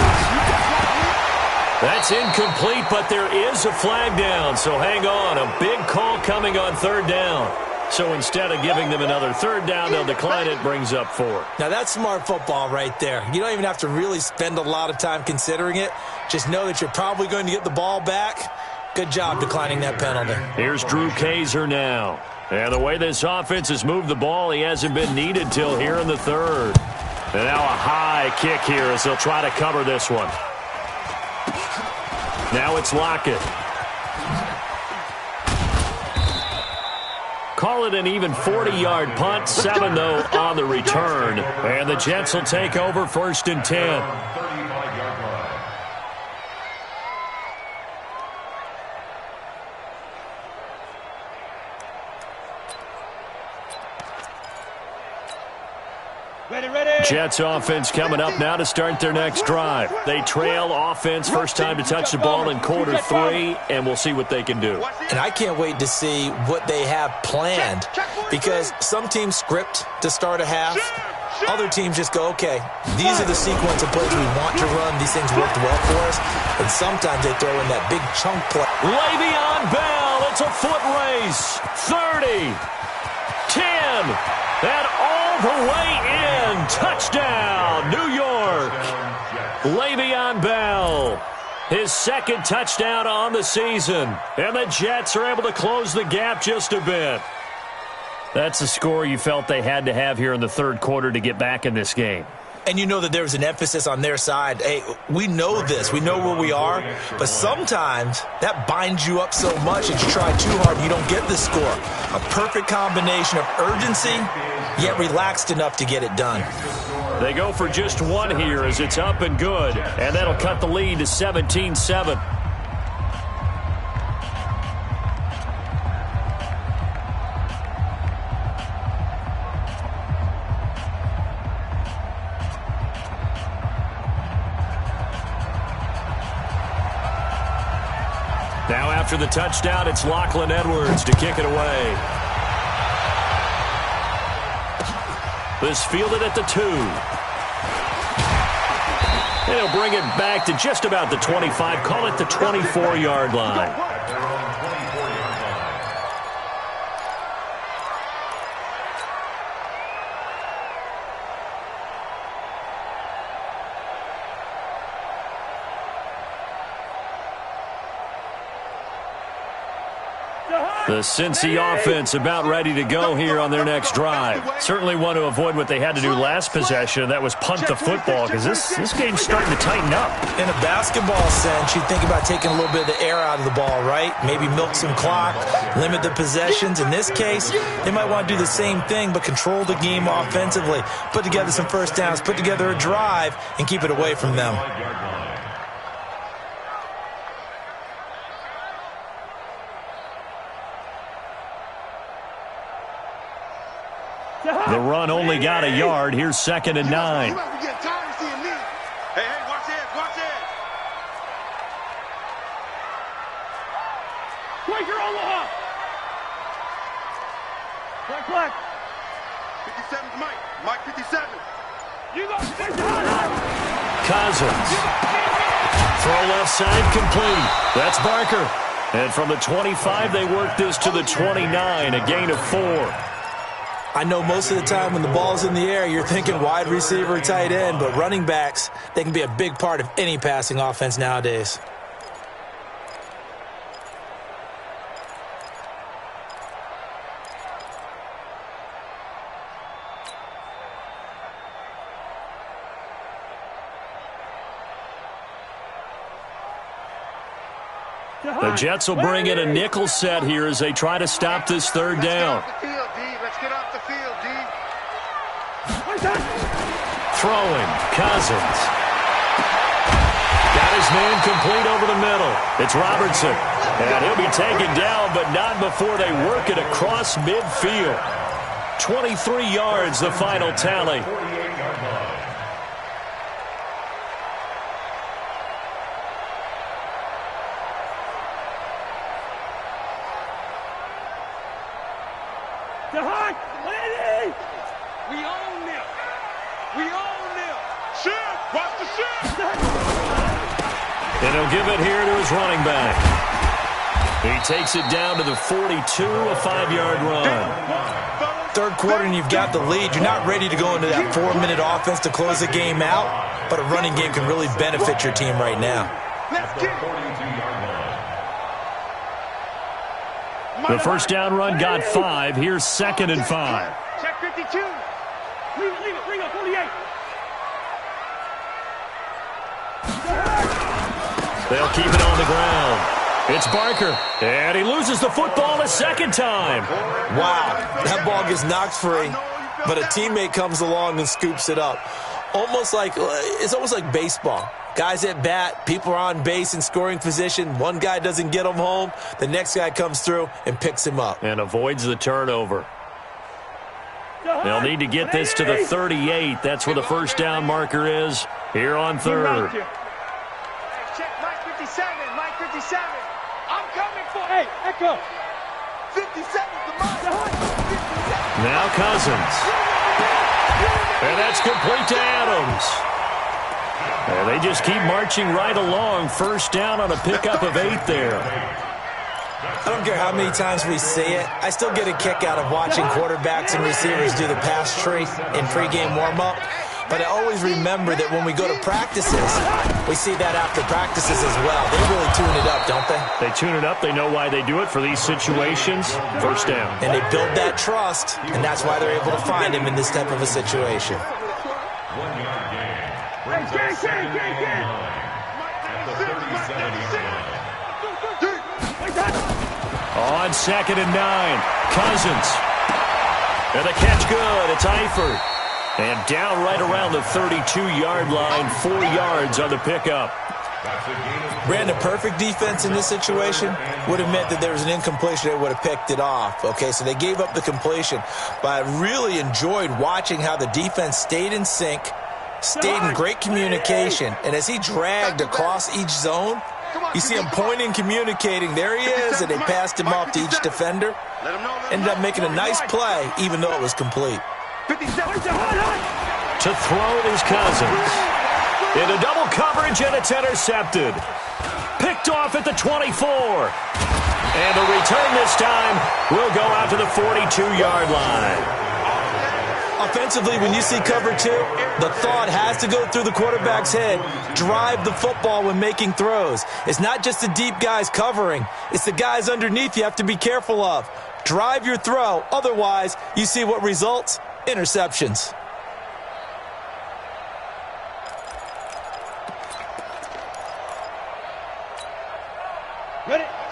Speaker 3: That's incomplete, but there is a flag down, so hang on. A big call coming on third down. So instead of giving them another third down, they'll decline it, brings up 4.
Speaker 4: Now, that's smart football right there. You don't even have to really spend a lot of time considering it. Just know that you're probably going to get the ball back. Good job declining that penalty.
Speaker 3: Here's Drew Kaiser now. And the way this offense has moved the ball, he hasn't been needed till here in the third. And now a high kick here as they'll try to cover this one. Now it's Lockett. Call it an even 40-yard punt. 7, though, on the return. And the Jets will take over 1st and 10. Jets offense coming up now to start their next drive. They trail offense, first time to touch the ball in quarter 3, and we'll see what they can do.
Speaker 4: And I can't wait to see what they have planned, because some teams script to start a half. Other teams just go, okay, these are the sequence of plays we want to run. These things worked well for us. And sometimes they throw in that big chunk play.
Speaker 3: Le'Veon Bell, it's a foot race. 30, 10, and all the way in. Touchdown, New York. Le'Veon Bell, his 2nd touchdown on the season. And the Jets are able to close the gap just a bit. That's the score you felt they had to have here in the third quarter to get back in this game.
Speaker 4: And you know that there's an emphasis on their side. Hey, we know this. We know where we are. But sometimes that binds you up so much that you try too hard and you don't get the score. A perfect combination of urgency, yet relaxed enough to get it done.
Speaker 3: They go for just 1 here as it's up and good. And that'll cut the lead to 17-7. Now after the touchdown, it's Lachlan Edwards to kick it away. This fielded at the 2. And he'll bring it back to just about the 25. Call it the 24-yard line. The Cincy offense about ready to go here on their next drive. Certainly want to avoid what they had to do last possession. That was punt the football, because this game's starting to tighten up.
Speaker 4: In a basketball sense, you think about taking a little bit of the air out of the ball, right? Maybe milk some clock, limit the possessions. In this case, they might want to do the same thing, but control the game offensively. Put together some first downs, put together a drive, and keep it away from them.
Speaker 3: The run only got a yard. Here's 2nd and 9.
Speaker 2: Hey, watch it, watch it.
Speaker 1: Quaker Omaha. Black.
Speaker 2: 57's Mike. Mike 57.
Speaker 1: You go.
Speaker 3: Cousins. Throw left side complete. That's Barker. And from the 25, they work this to the 29, a gain of 4.
Speaker 4: I know most of the time when the ball's in the air, you're thinking wide receiver, tight end, but running backs, they can be a big part of any passing offense nowadays.
Speaker 3: The Jets will bring in a nickel set here as they try to stop this third down.
Speaker 2: Let's get off the field, D.
Speaker 3: Throwing, Cousins. Got his man complete over the middle. It's Robertson. And he'll be taken down, but not before they work it across midfield. 23 yards, the final tally. And he'll give it here to his running back. He takes it down to the 42, a 5-yard run.
Speaker 4: Third quarter and you've got the lead. You're not ready to go into that 4-minute offense to close the game out, but a running game can really benefit your team right now.
Speaker 3: The first down run got 5. Here's 2nd and 5.
Speaker 1: Check 52. Leave it. Bring up 48.
Speaker 3: They'll keep it on the ground. It's Barker, and he loses the football a second time.
Speaker 4: Wow, that ball gets knocked free, but a teammate comes along and scoops it up. It's almost like baseball. Guys at bat, people are on base in scoring position. One guy doesn't get him home. The next guy comes through and picks him up.
Speaker 3: And avoids the turnover. They'll need to get this to the 38. That's where the first down marker is here on third.
Speaker 2: Check Mike 57. Mike 57. I'm coming for
Speaker 1: Hey, Echo.
Speaker 2: 57 to Mike. 57.
Speaker 3: Now Cousins. And that's complete to Adams. And they just keep marching right along. First down on a pickup of 8 there.
Speaker 4: I don't care how many times we see it. I still get a kick out of watching quarterbacks and receivers do the pass tree in pregame warm-up. But I always remember that when we go to practices, we see that after practices as well. They really tune it up, don't they?
Speaker 3: They tune it up. They know why they do it for these situations. First down.
Speaker 4: And they build that trust, and that's why they're able to find him in this type of a situation.
Speaker 5: 1-yard gain. Brings up 2nd and 9 at the 37-yard line.
Speaker 3: On 2nd and 9, Cousins. And the catch good. It's Eifert. And down right around the 32-yard line, 4 yards on the pickup.
Speaker 4: Brandon, perfect defense in this situation would have meant that there was an incompletion. They would have picked it off. Okay, so they gave up the completion. But I really enjoyed watching how the defense stayed in sync, stayed in great communication. And as he dragged across each zone, you see him pointing, communicating. There he is, and they passed him off to each defender. Ended up making a nice play, even though it was complete.
Speaker 3: To throw is Cousins. Into double coverage, and it's intercepted. Picked off at the 24. And the return this time will go out to the 42-yard line.
Speaker 4: Offensively, when you see cover 2, the thought has to go through the quarterback's head. Drive the football when making throws. It's not just the deep guys covering. It's the guys underneath you have to be careful of. Drive your throw. Otherwise, you see what results? Interceptions.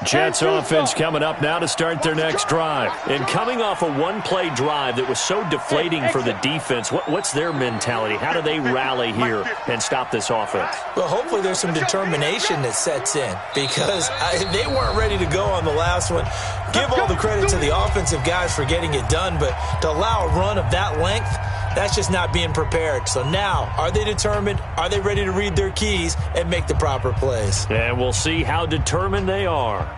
Speaker 3: Jets offense coming up now to start their next drive. And coming off a one-play drive that was so deflating for the defense, what's their mentality? How do they rally here and stop this offense?
Speaker 4: Well, hopefully there's some determination that sets in because they weren't ready to go on the last one. Give all the credit to the offensive guys for getting it done, but to allow a run of that length, that's just not being prepared. So now, are they determined? Are they ready to read their keys and make the proper plays?
Speaker 3: And we'll see how determined they are.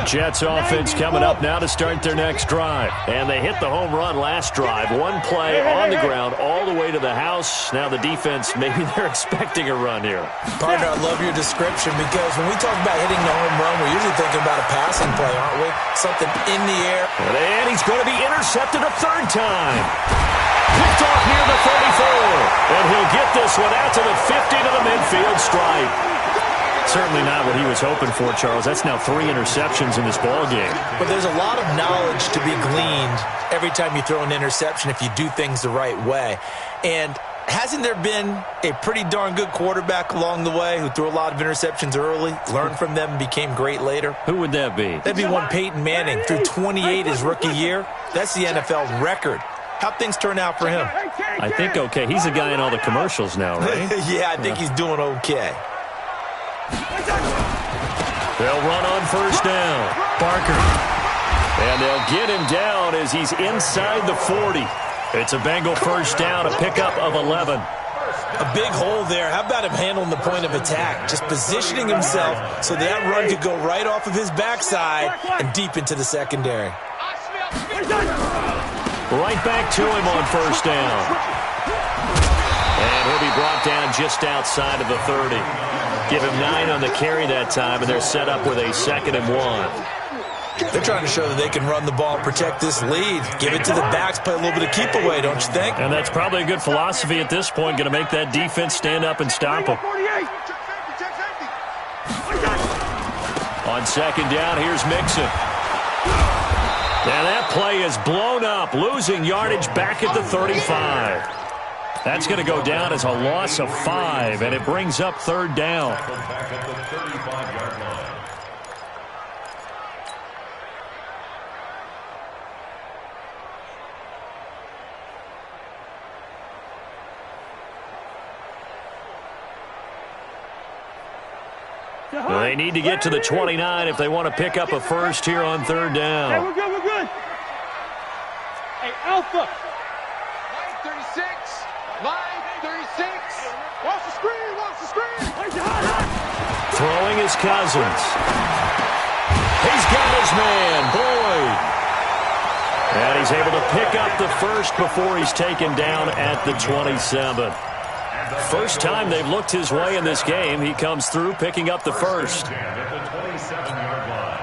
Speaker 3: Jets offense coming up now to start their next drive. And they hit the home run last drive. One play on the ground all the way to the house. Now the defense, maybe they're expecting a run here.
Speaker 4: Partner, I love your description because when we talk about hitting the home run, we're usually thinking about a passing play, aren't we? Something in the air.
Speaker 3: And he's going to be intercepted a third time. Picked off near the 34. And he'll get this one out to the 50 to the midfield stripe. Certainly not what he was hoping for, Charles. That's now 3 interceptions in this ball game.
Speaker 4: But there's a lot of knowledge to be gleaned every time you throw an interception if you do things the right way. And hasn't there been a pretty darn good quarterback along the way who threw a lot of interceptions early, learned from them, and became great later?
Speaker 3: Who would that be?
Speaker 4: That'd be one Peyton Manning. Threw 28 his rookie year. That's the NFL record. How'd things turn out for him?
Speaker 3: I think okay. He's a guy in all the commercials now, right?
Speaker 4: Yeah, I think he's doing okay.
Speaker 3: They'll run on first down. Barker. And they'll get him down as he's inside the 40. It's a Bengal first down, a pickup of 11.
Speaker 4: A big hole there. How about him handling the point of attack? Just positioning himself so that run could go right off of his backside and deep into the secondary.
Speaker 3: Right back to him on first down. And he'll be brought down just outside of the 30. Give him 9 on the carry that time, and they're set up with a 2nd and 1.
Speaker 4: They're trying to show that they can run the ball, protect this lead, give it to the backs, play a little bit of keep away, don't you think?
Speaker 3: And that's probably a good philosophy at this point, going to make that defense stand up and stop them. On 2nd down, here's Mixon. Now that play is blown up, losing yardage back at the 35. That's going to go down as a loss of 5, and it brings up 3rd down.
Speaker 5: Back at the 35-yard line.
Speaker 3: They need to get to the 29 if they want to pick up a first here on 3rd down.
Speaker 1: Hey, we're good, we're good. Hey, Alpha.
Speaker 2: Line 36. Line 36. Watch the screen, watch the screen.
Speaker 3: Throwing his Cousins. He's got his man, Boyd. And he's able to pick up the first before he's taken down at the 27. First time they've looked his way in this game. He comes through picking up the first.
Speaker 5: At the 27-yard line.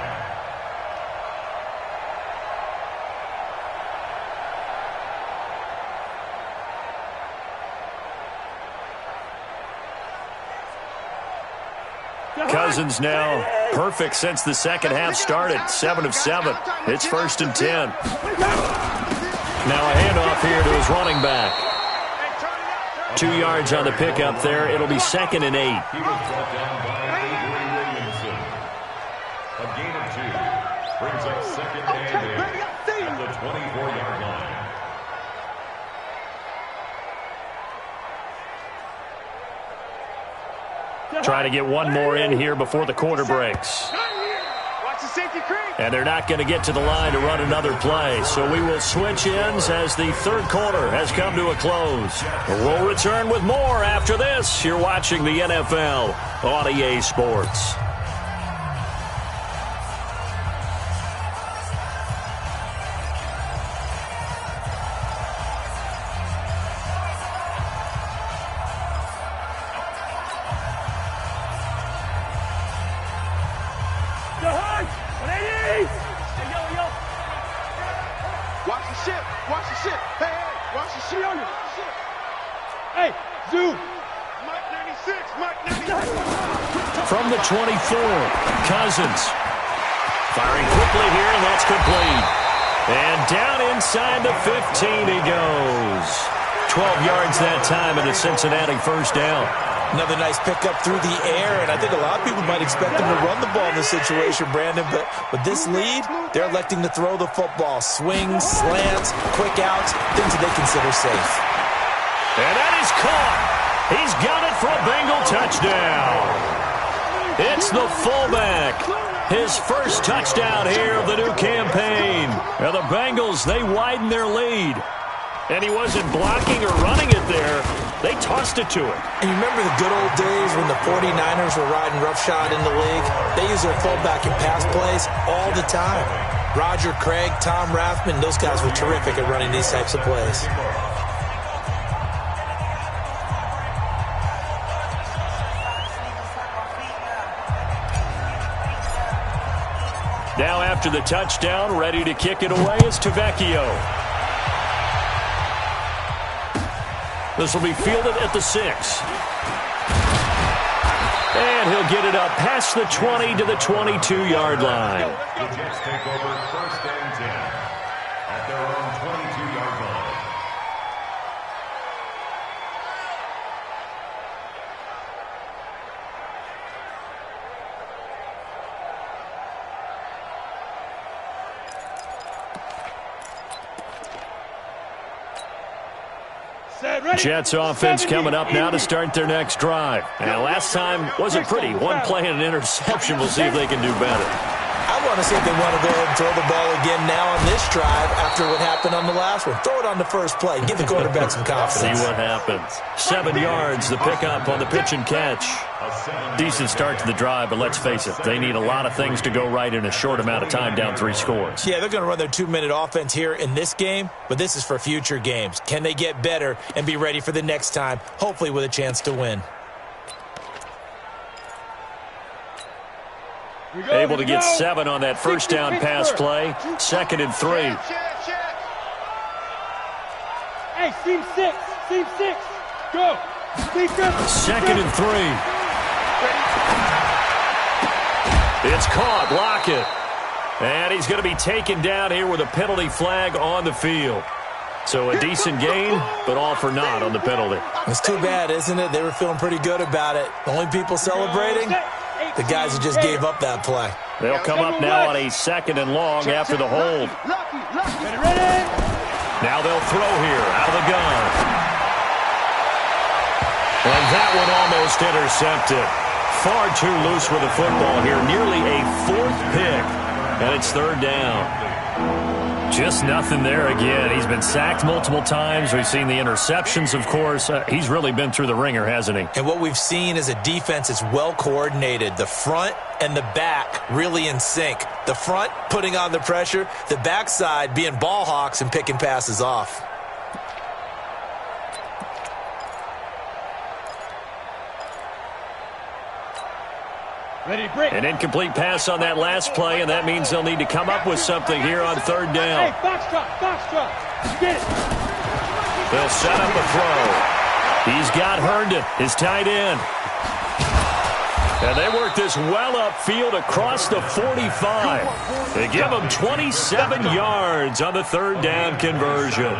Speaker 3: Cousins now perfect since the second half started. 7 of 7. It's 1st and 10. Now a handoff here to his running back. 2 yards on the pickup there. It'll be 2nd and 8.
Speaker 5: He was brought down by Avery Williamson. A gain of 2. Brings up 2nd and 8 at the 24-yard line.
Speaker 3: Trying to get one more in here before the quarter breaks.
Speaker 2: Watch the safety creep.
Speaker 3: And they're not going to get to the line to run another play. So we will switch ends as the 3rd quarter has come to a close. We'll return with more after this. You're watching the NFL on EA Sports.
Speaker 2: Watch the ship. Watch the ship. Hey, hey, watch the ship.
Speaker 1: Hey, zoom.
Speaker 2: Mike 96. Mike 96.
Speaker 3: From the 24, Cousins. Firing quickly here, and that's complete. And down inside the 15 he goes. 12 yards that time, and a Cincinnati first down.
Speaker 4: Another nice pickup through the air, and I think a lot of people might expect them to run the ball in this situation, Brandon, but with this lead, they're electing to throw the football. Swings, slants, quick outs, things that they consider safe.
Speaker 3: And that is caught. He's got it for a Bengal touchdown. It's the fullback. His first touchdown here of the new campaign. Now the Bengals, they widen their lead. And he wasn't blocking or running it there. They tossed it to him.
Speaker 4: And you remember the good old days when the 49ers were riding roughshod in the league? They used their fullback in pass plays all the time. Roger Craig, Tom Rathman, those guys were terrific at running these types of plays.
Speaker 3: Now after the touchdown, ready to kick it away is Tavecchio. This will be fielded at the 6. And he'll get it up past the 20 to the 22-yard line.
Speaker 5: The Jets take over 1st and 10 at their own 22-yard line.
Speaker 3: Jets offense coming up now to start their next drive. And last time wasn't pretty. One play and an interception. We'll see if they can do better.
Speaker 4: I I want to see if they want to go ahead and throw the ball again now on this drive after what happened on the last one. Throw it on the first play. Give the quarterback some confidence.
Speaker 3: See what happens. 7 yards, the pickup on the pitch and catch. Decent start to the drive, but let's face it, they need a lot of things to go right in a short amount of time, down 3 scores.
Speaker 4: Yeah, they're going to run their 2-minute offense here in this game, but this is for future games. Can they get better and be ready for the next time, hopefully with a chance to win?
Speaker 3: Able to get 7 on that first down pass play. 2nd and 3.
Speaker 1: Hey, seam 6. Seam 6. Go.
Speaker 3: 2nd and 3. It's caught. Lockett. And he's going to be taken down here with a penalty flag on the field. So a decent gain, but all for naught on the penalty.
Speaker 4: It's too bad, isn't it? They were feeling pretty good about it. The only people celebrating, the guys who just gave up that play.
Speaker 3: They'll come up now on a 2nd and long after the hold. Now they'll throw here out of the gun. And that one almost intercepted. Far too loose with the football here. Nearly a 4th pick. And it's 3rd down. Just nothing there again. He's been sacked multiple times. We've seen the interceptions, of course. He's really been through the ringer, hasn't he?
Speaker 4: And what we've seen is a defense that's well coordinated. The front and the back really in sync. The front putting on the pressure. The backside being ball hawks and picking passes off.
Speaker 3: An incomplete pass on that last play, and that means they'll need to come up with something here on 3rd down.
Speaker 1: Hey, box drop. Get it.
Speaker 3: They'll set up a throw. He's got Herndon, his tight end. And they work this well upfield across the 45. They give him 27 yards on the 3rd down conversion.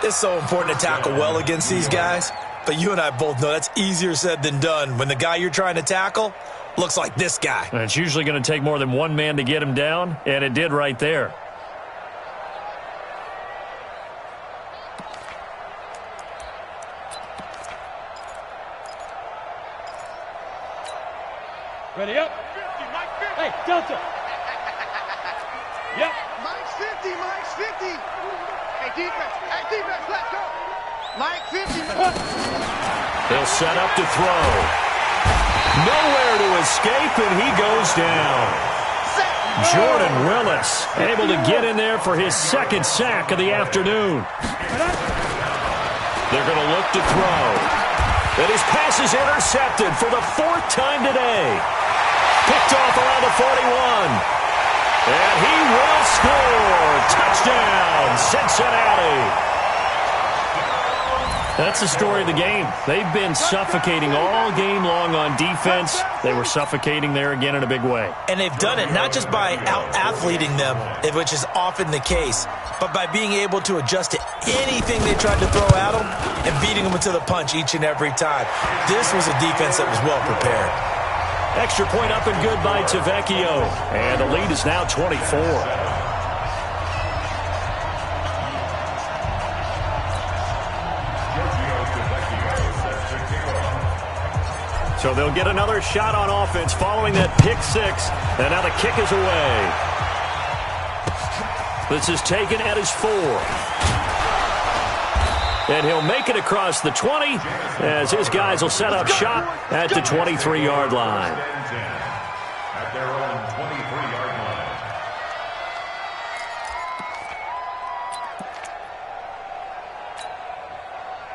Speaker 4: It's so important to tackle well against these guys, but you and I both know that's easier said than done when the guy you're trying to tackle looks like this guy.
Speaker 3: And it's usually going to take more than one man to get him down, and it did right there.
Speaker 1: Ready up. Hey, Delta. Yep.
Speaker 2: Mike's 50. Hey, defense, let's go. Mike 50.
Speaker 3: They'll set up to throw. Nowhere to escape, and he goes down. Jordan Willis able to get in there for his 2nd sack of the afternoon. They're going to look to throw. And his pass is intercepted for the 4th time today. Picked off around the 41. And he will score. Touchdown, Cincinnati. That's the story of the game. They've been suffocating all game long on defense. They were suffocating there again in a big way.
Speaker 4: And they've done it not just by out-athleting them, which is often the case, but by being able to adjust to anything they tried to throw at them and beating them to the punch each and every time. This was a defense that was well prepared.
Speaker 3: Extra point up and good by Tavecchio. And the lead is now 24. So they'll get another shot on offense following that pick 6. And now the kick is away. This is taken at his 4. And he'll make it across the 20 as his guys will set up shop at the 23-yard line.
Speaker 5: At their own 23-yard line.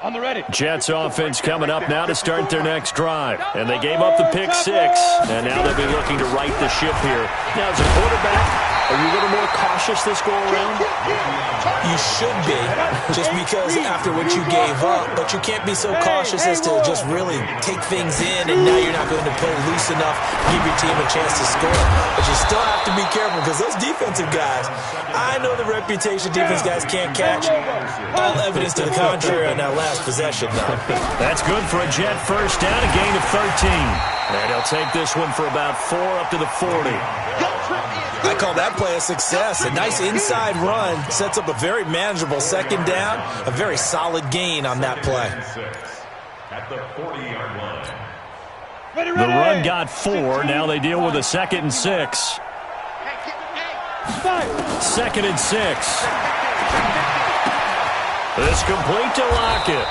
Speaker 1: On the ready.
Speaker 3: Jets offense coming up now to start their next drive. And they gave up the pick 6, and now they'll be looking to right the ship here. Now, as a quarterback, are you a little more cautious this go-around?
Speaker 4: You should be, just because after what you gave up, but you can't be so cautious as to just really take things in, and now you're not going to play loose enough to give your team a chance to score. But you still have to be careful, because those defensive guys, I know the reputation defense guys can't catch. All evidence to the contrary on that last possession, though.
Speaker 3: That's good for a Jet first down, a gain of 13. And he'll take this one for about 4 up to the 40.
Speaker 4: I call that play a success. A nice inside run sets up a very manageable 2nd down, a very solid gain on that play.
Speaker 5: At the 40-yard line.
Speaker 3: The run got 4. Now they deal with a 2nd and 6.
Speaker 2: Hey,
Speaker 3: 2nd and 6. This complete to Lockett.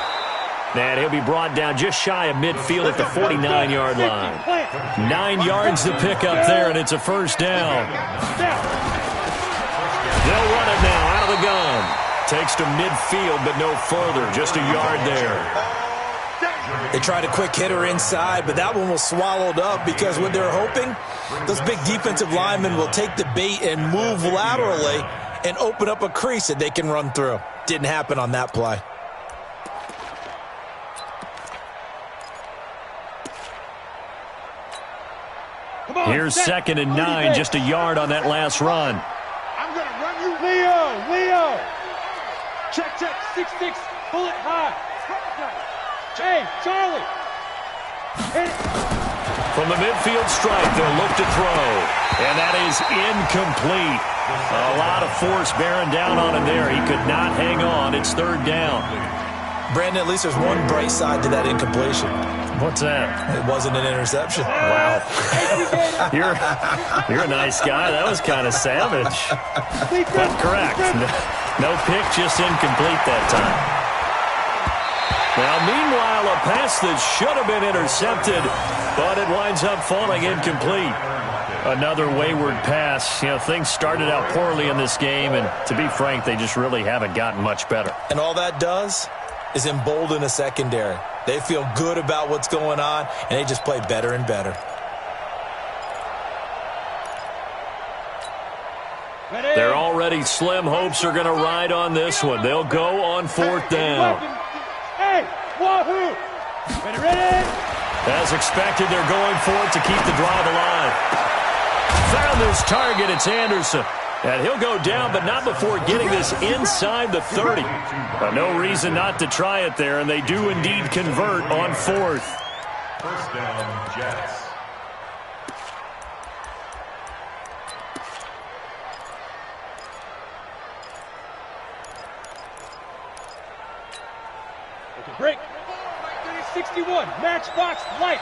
Speaker 3: And he'll be brought down just shy of midfield at the 49-yard line. 9 yards to pick up there, and it's a first down. They'll run it now out of the gun. Takes to midfield, but no further. Just a yard there.
Speaker 4: They tried a quick hitter inside, but that one was swallowed up because what they're hoping, those big defensive linemen will take the bait and move laterally and open up a crease that they can run through. Didn't happen on that play.
Speaker 3: Here's 2nd and 9, just a yard on that last run.
Speaker 2: I'm going to run you.
Speaker 1: Leo. Check. 6-6. Bullet high. Hey, Charlie. Hit it.
Speaker 3: From the midfield strike, they'll look to throw. And that is incomplete. A lot of force bearing down on him there. He could not hang on. It's 3rd down.
Speaker 4: Brandon, at least there's one bright side to that incompletion.
Speaker 3: What's that?
Speaker 4: It wasn't an interception.
Speaker 3: Wow. You're a nice guy. That was kind of savage. But correct. No pick, just incomplete that time. Now, meanwhile, a pass that should have been intercepted, but it winds up falling incomplete. Another wayward pass. You know, things started out poorly in this game, and to be frank, they just really haven't gotten much better.
Speaker 4: And all that does is embolden a secondary. They feel good about what's going on, and they just play better and better.
Speaker 3: Their already slim hopes are going to ride on this one. They'll go on 4th down.
Speaker 1: Hey, wahoo! Ready?
Speaker 3: As expected, they're going for it to keep the drive alive. Found his target. It's Anderson. And he'll go down, but not before getting this inside the 30. No reason not to try it there, and they do indeed convert on 4th.
Speaker 5: First down, Jets.
Speaker 1: Break. 61. Matchbox lights.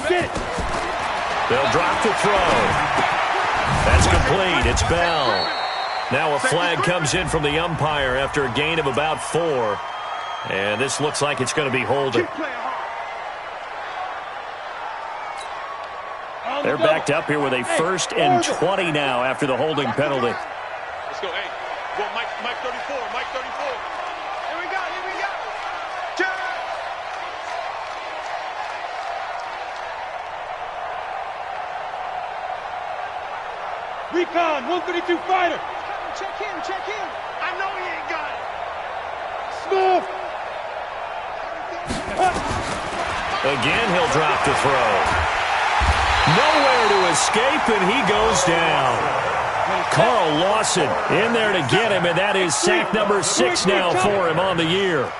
Speaker 1: Get it.
Speaker 3: They'll drop the throw. That's complete. It's Bell. Now a flag comes in from the umpire after a gain of about 4. And this looks like it's going to be holding. They're backed up here with a 1st and 20 now after the holding penalty.
Speaker 2: Let's go. Hey, go Mike 34. Mike 34. Here we go.
Speaker 1: Recon, 132 fighter.
Speaker 2: Check in. I know he ain't got it.
Speaker 1: Smooth.
Speaker 3: Again, he'll drop the throw. Nowhere to escape, and he goes down. Carl Lawson in there to get him, and that is sack number 6 now for him on the year.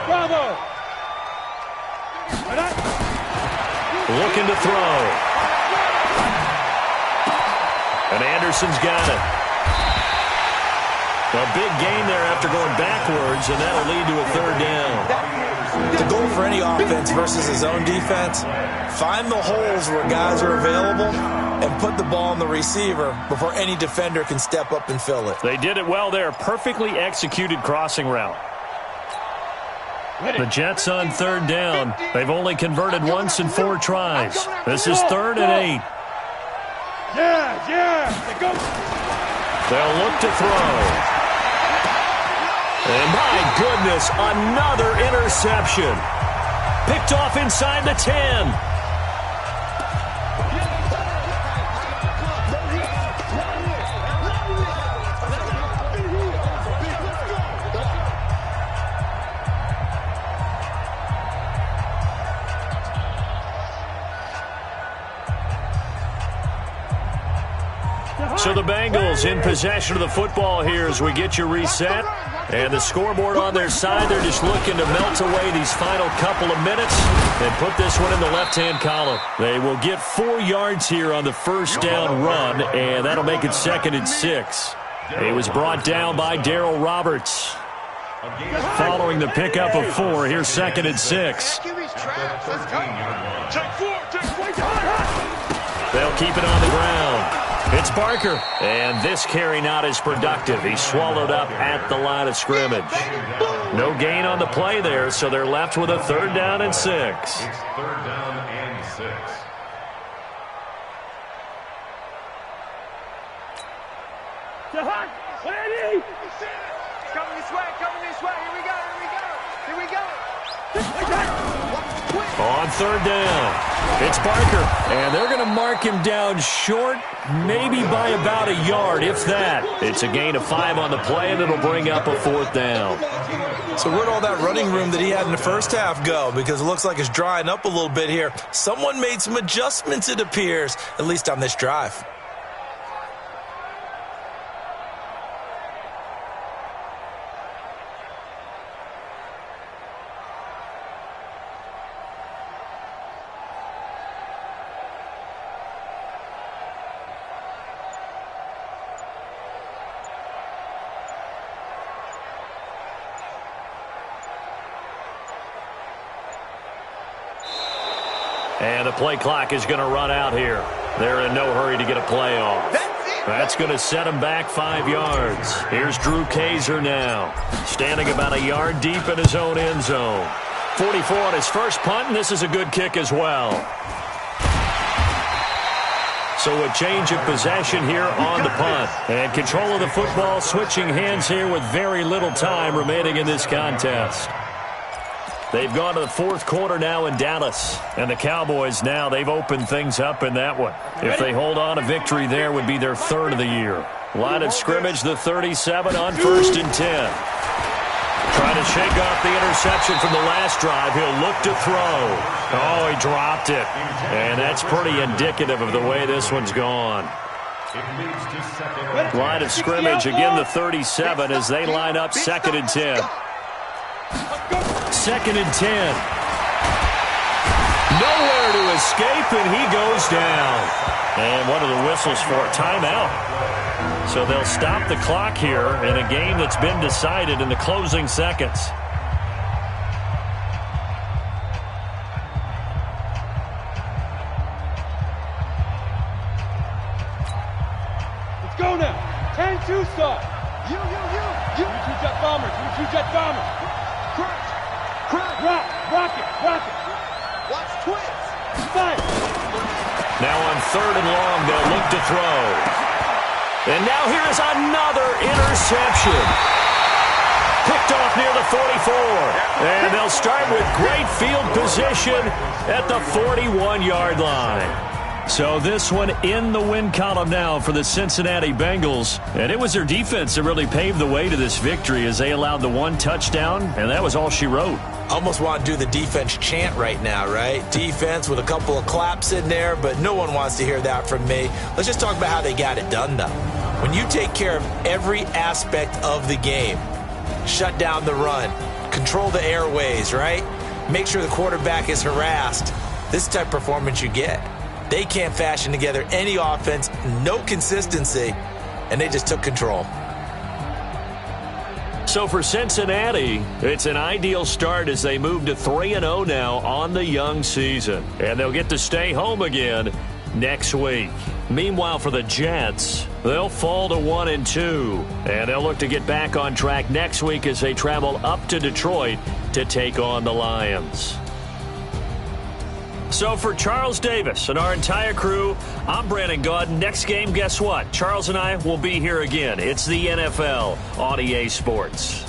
Speaker 1: Bravo.
Speaker 3: Looking to throw. And Anderson's got it. A big gain there after going backwards, and that'll lead to a 3rd down.
Speaker 4: The goal for any offense versus his own defense, find the holes where guys are available and put the ball on the receiver before any defender can step up and fill it.
Speaker 3: They did it well there. Perfectly executed crossing route. The Jets on 3rd down. They've only converted once in 4 tries. This is 3rd and 8.
Speaker 1: Yeah.
Speaker 3: They'll look to throw. And my goodness, another interception. Picked off inside the 10. So the Bengals in possession of the football here as we get you reset. And the scoreboard on their side, they're just looking to melt away these final couple of minutes and put this one in the left-hand column. They will get 4 yards here on the 1st down run, and that'll make it 2nd and 6. He was brought down by Darryl Roberts. Following the pickup of 4, here's 2nd and 6.
Speaker 2: Check 4.
Speaker 3: They'll keep it on the ground. It's Barker. And this carry not as productive. He's swallowed up at the line of scrimmage. No gain on the play there, so they're left with a 3rd down and 6.
Speaker 5: It's 3rd down and 6.
Speaker 2: Coming this way, coming this way. Here we go, here we go. Here we go.
Speaker 3: On 3rd down, it's Barker. And they're going to mark him down short, maybe by about a yard, if that. It's a gain of 5 on the play, and it'll bring up a 4th down.
Speaker 4: So where'd all that running room that he had in the first half go? Because it looks like it's drying up a little bit here. Someone made some adjustments, it appears, at least on this drive.
Speaker 3: And the play clock is going to run out here. They're in no hurry to get a play off. That's going to set him back 5 yards. Here's Drew Kaiser now, standing about a yard deep in his own end zone. 44 on his first punt, and this is a good kick as well. So a change of possession here on the punt. And control of the football switching hands here with very little time remaining in this contest. They've gone to the 4th quarter now in Dallas. And the Cowboys now, they've opened things up in that one. If they hold on, a victory there would be their 3rd of the year. Line of scrimmage, the 37 on 1st and 10. Trying to shake off the interception from the last drive. He'll look to throw. Oh, he dropped it. And that's pretty indicative of the way this one's gone. Line of scrimmage, again the 37 as they line up 2nd and 10. 2nd and 10. Nowhere to escape, and he goes down. And one of the whistles for a timeout. So they'll stop the clock here in a game that's been decided in the closing seconds.
Speaker 1: Let's go now. 10-2 start. You. 2-jet bombers. 2-jet bombers.
Speaker 2: Crunch.
Speaker 1: Rocket.
Speaker 2: Watch twins.
Speaker 1: Fire.
Speaker 3: Now on 3rd and long, they'll look to throw. And now here is another interception. Picked off near the 44. And they'll start with great field position at the 41-yard line. So this one in the win column now for the Cincinnati Bengals. And it was their defense that really paved the way to this victory as they allowed the 1 touchdown, and that was all she wrote.
Speaker 4: Almost want to do the defense chant right now, right? Defense with a couple of claps in there, but no one wants to hear that from me. Let's just talk about how they got it done, though. When you take care of every aspect of the game, shut down the run, control the airways, right? Make sure the quarterback is harassed. This is the type of performance you get. They can't fashion together any offense, no consistency, and they just took control.
Speaker 3: So for Cincinnati, it's an ideal start as they move to 3-0 now on the young season. And they'll get to stay home again next week. Meanwhile, for the Jets, they'll fall to 1-2. And they'll look to get back on track next week as they travel up to Detroit to take on the Lions. So for Charles Davis and our entire crew, I'm Brandon Gaud. Next game, guess what? Charles and I will be here again. It's the NFL on EA Sports.